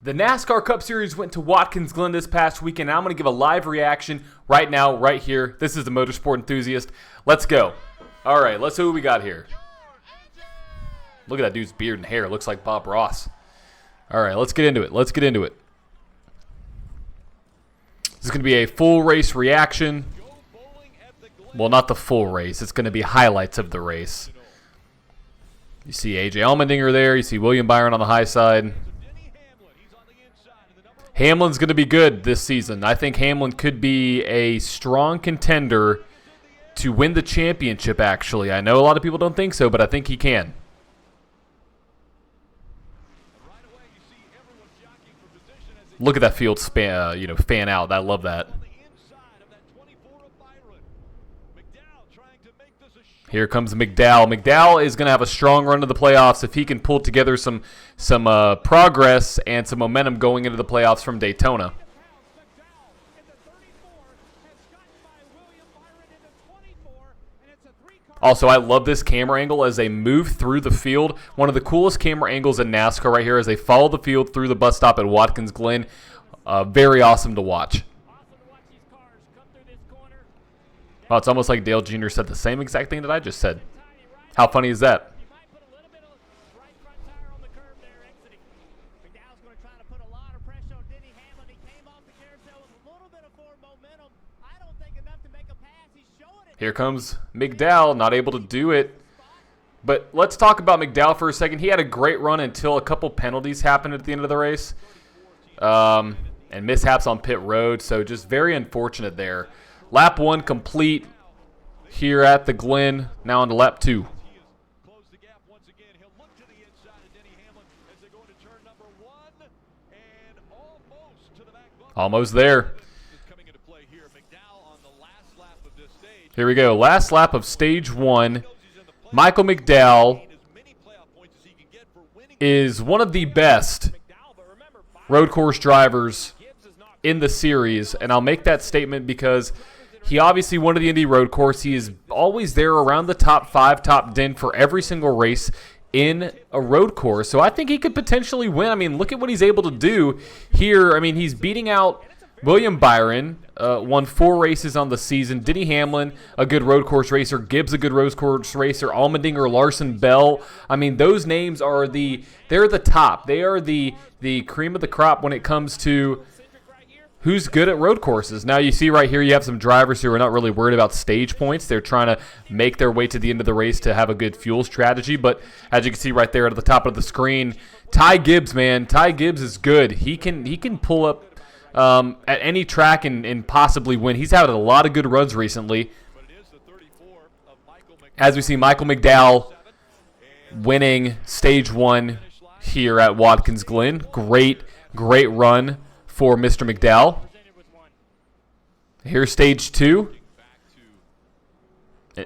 The NASCAR Cup Series went to Watkins Glen this past weekend. I'm going to give a live reaction right now, right here. This is the Motorsport Enthusiast. Let's go. All right, let's see what we got here. Look at that dude's beard and hair. It looks like Bob Ross. All right, let's get into it. This is going to be a full race reaction. Well, not the full race. It's going to be highlights of the race. You see A.J. Allmendinger there. You see William Byron on the high side. Hamlin's going to be good this season. I think Hamlin could be a strong contender to win the championship, actually. I know a lot of people don't think so, but I think he can. Look at that field fan out. I love that. Here comes McDowell. McDowell is going to have a strong run to the playoffs if he can pull together some progress and some momentum going into the playoffs from Daytona. Also, I love this camera angle as they move through the field. One of the coolest camera angles in NASCAR right here as they follow the field through the bus stop at Watkins Glen. Very awesome to watch. Oh, it's almost like Dale Jr. said the same exact thing that I just said. How funny is that? Here comes McDowell, not able to do it. But let's talk about McDowell for a second. He had a great run until a couple penalties happened at the end of the race. And mishaps on pit road, so just very unfortunate there. Lap 1 complete here at the Glen. Now on to lap 2. Almost there. Here we go. Last lap of stage 1. Michael McDowell is one of the best road course drivers in the series, and I'll make that statement because he obviously won the Indy road course. He is always there around the top 5, top 10 for every single race in a road course. So I think he could potentially win. I mean, look at what he's able to do here. I mean, he's beating out William Byron, won 4 races on the season. Denny Hamlin, a good road course racer. Gibbs, a good road course racer. Allmendinger, Larson, Bell. I mean, those names are they're the top. They are the cream of the crop when it comes to who's good at road courses. Now you see right here you have some drivers who are not really worried about stage points. They're trying to make their way to the end of the race to have a good fuel strategy. But as you can see right there at the top of the screen, Ty Gibbs, man. Ty Gibbs is good. He can pull up at any track and possibly win. He's had a lot of good runs recently. As we see Michael McDowell winning stage 1 here at Watkins Glen. Great run for Mr. McDowell. Here's stage 2.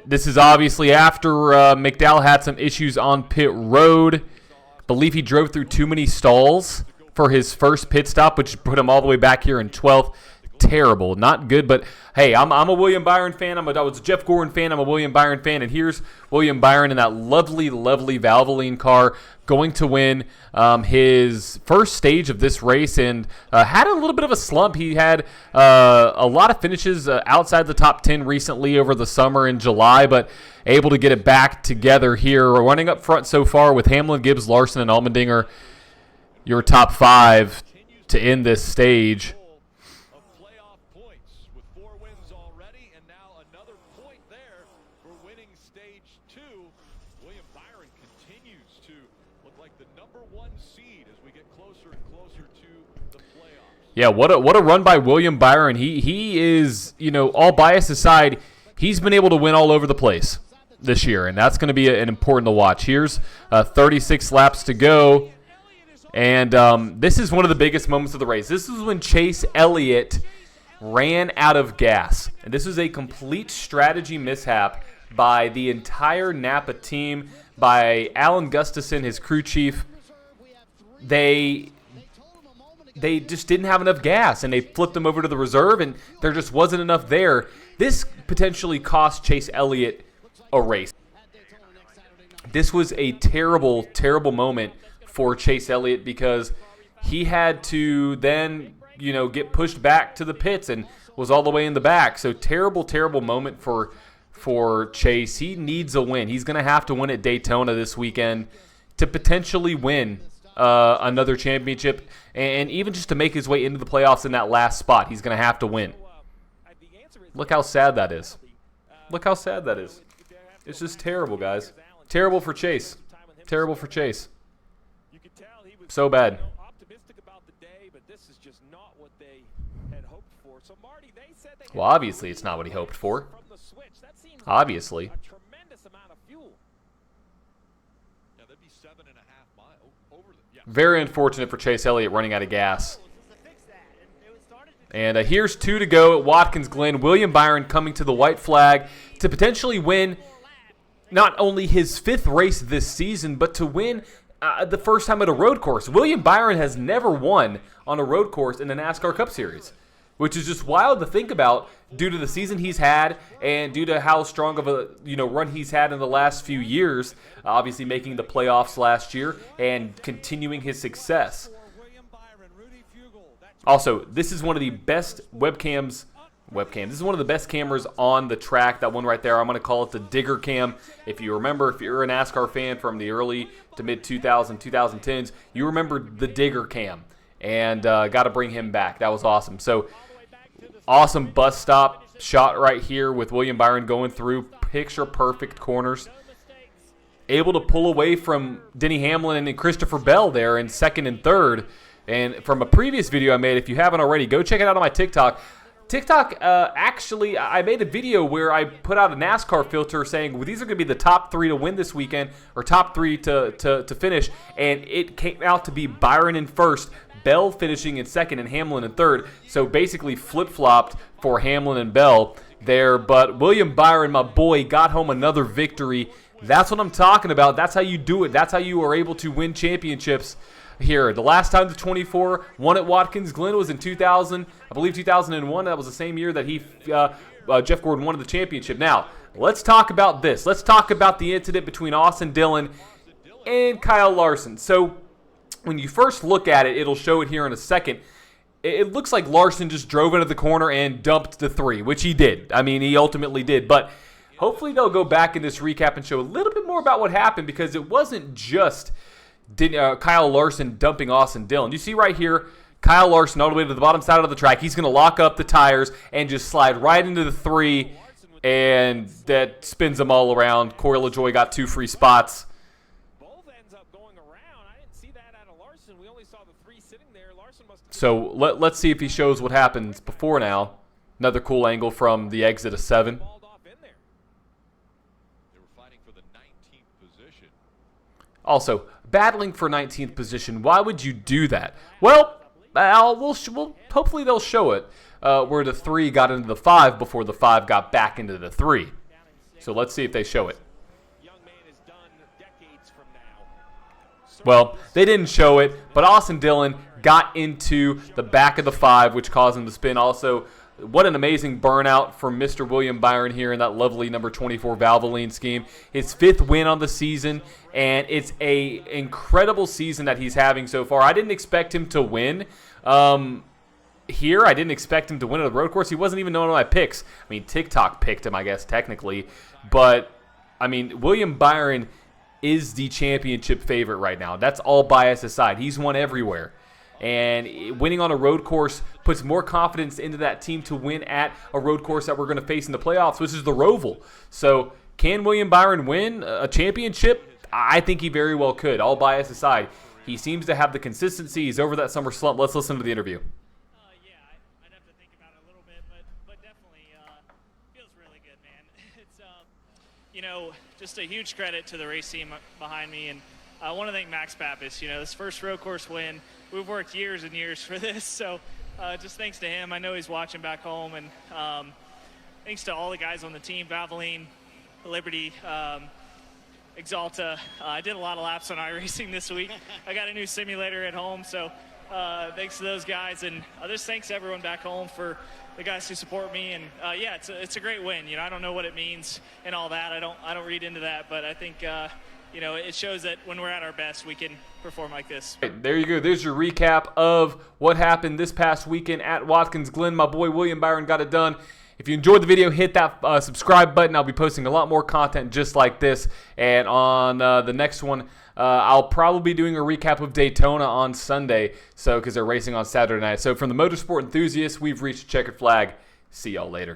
This is obviously after McDowell had some issues on pit road. Believe he drove through too many stalls for his first pit stop, which put him all the way back here in 12th. Terrible, not good, but hey, I'm a William Byron fan. I was a Jeff Gordon fan. I'm a William Byron fan, and here's William Byron in that lovely Valvoline car going to win his first stage of this race, and had a little bit of a slump. He had a lot of finishes outside the top 10 recently over the summer in July, but able to get it back together here. Running up front so far with Hamlin, Gibbs, Larson, and Allmendinger. Your top 5 to end this stage. Yeah, what a run by William Byron. He is, all bias aside, he's been able to win all over the place this year, and that's going to be an important to watch. Here's 36 laps to go. And this is one of the biggest moments of the race. This is when Chase Elliott ran out of gas. And this was a complete strategy mishap by the entire Napa team, by Alan Gustafson, his crew chief. They just didn't have enough gas, and they flipped them over to the reserve, and there just wasn't enough there. This potentially cost Chase Elliott a race. This was a terrible, terrible moment for Chase Elliott because he had to then, get pushed back to the pits and was all the way in the back. So terrible, terrible moment for Chase. He needs a win. He's going to have to win at Daytona this weekend to potentially win another championship, and even just to make his way into the playoffs in that last spot. He's going to have to win. Look how sad that is. Look how sad that is. It's just terrible, guys. Terrible for Chase. Terrible for Chase. So bad. Well, obviously it's not what he hoped for. Obviously. Very unfortunate for Chase Elliott running out of gas. And here's 2 to go at Watkins Glen. William Byron coming to the white flag to potentially win not only his 5th race this season, but to win the first time at a road course. William Byron has never won on a road course in the NASCAR Cup Series, which is just wild to think about due to the season he's had and due to how strong of a run he's had in the last few years, obviously making the playoffs last year and continuing his success. Also, this is one of the best webcams. This is one of the best cameras on the track. That one right there, I'm going to call it the Digger Cam. If you remember, if you're a NASCAR fan from the early to mid 2010s, you remember the Digger Cam. And got to bring him back. That was awesome. So, awesome bus stop shot right here with William Byron going through picture-perfect corners. Able to pull away from Denny Hamlin and Christopher Bell there in 2nd and 3rd. And from a previous video I made, if you haven't already, go check it out on my TikTok. Actually, I made a video where I put out a NASCAR filter saying, well, these are going to be the top 3 to win this weekend, or top 3 to finish. And it came out to be Byron in 1st, Bell finishing in 2nd, and Hamlin in 3rd. So basically flip-flopped for Hamlin and Bell there. But William Byron, my boy, got home another victory. That's what I'm talking about. That's how you do it. That's how you are able to win championships here. The last time the 24 won at Watkins Glen was in 2000, I believe 2001. That was the same year that Jeff Gordon won the championship. Now, let's talk about this. Let's talk about the incident between Austin Dillon and Kyle Larson. So, when you first look at it, it'll show it here in a second. It looks like Larson just drove into the corner and dumped the 3, which he did. I mean, he ultimately did. But hopefully they'll go back in this recap and show a little bit more about what happened, because it wasn't just Kyle Larson dumping Austin Dillon. You see right here, Kyle Larson all the way to the bottom side of the track. He's going to lock up the tires and just slide right into the 3, and that spins them all around. Corey LaJoie got 2 free spots. So let's see if he shows what happens before now. Another cool angle from the exit of 7. Also, battling for 19th position. Why would you do that? Well, hopefully they'll show it where the 3 got into the 5 before the 5 got back into the 3. So let's see if they show it. Well, they didn't show it, but Austin Dillon got into the back of the 5, which caused him to spin. Also, what an amazing burnout from Mr. William Byron here in that lovely number 24 Valvoline scheme. His 5th win on the season, and it's a incredible season that he's having so far. I didn't expect him to win here. I didn't expect him to win at the road course. He wasn't even one of my picks. I mean, TikTok picked him, I guess, technically. But, I mean, William Byron is the championship favorite right now. That's all bias aside. He's won everywhere. And winning on a road course puts more confidence into that team to win at a road course that we're going to face in the playoffs, which is the Roval. So can William Byron win a championship? I think he very well could, all bias aside. He seems to have the consistency. He's over that summer slump. Let's listen to the interview. Yeah, I'd have to think about it a little bit, but definitely feels really good, man. It's, just a huge credit to the race team behind me. And I want to thank Max Pappas. This first road course win, we've worked years and years for this, so just thanks to him. I know he's watching back home, and thanks to all the guys on the team, Valvoline, Liberty, Exalta. I did a lot of laps on iRacing this week. I got a new simulator at home, so thanks to those guys, and just thanks to everyone back home for the guys who support me. And it's a great win. I don't know what it means and all that. I don't read into that, but I think you know, it shows that when we're at our best, we can perform like this. There you go. There's your recap of what happened this past weekend at Watkins Glen. My boy William Byron got it done. If you enjoyed the video, hit that subscribe button. I'll be posting a lot more content just like this. And on the next one, I'll probably be doing a recap of Daytona on Sunday, because they're racing on Saturday night. So from the motorsport enthusiasts, we've reached a checkered flag. See y'all later.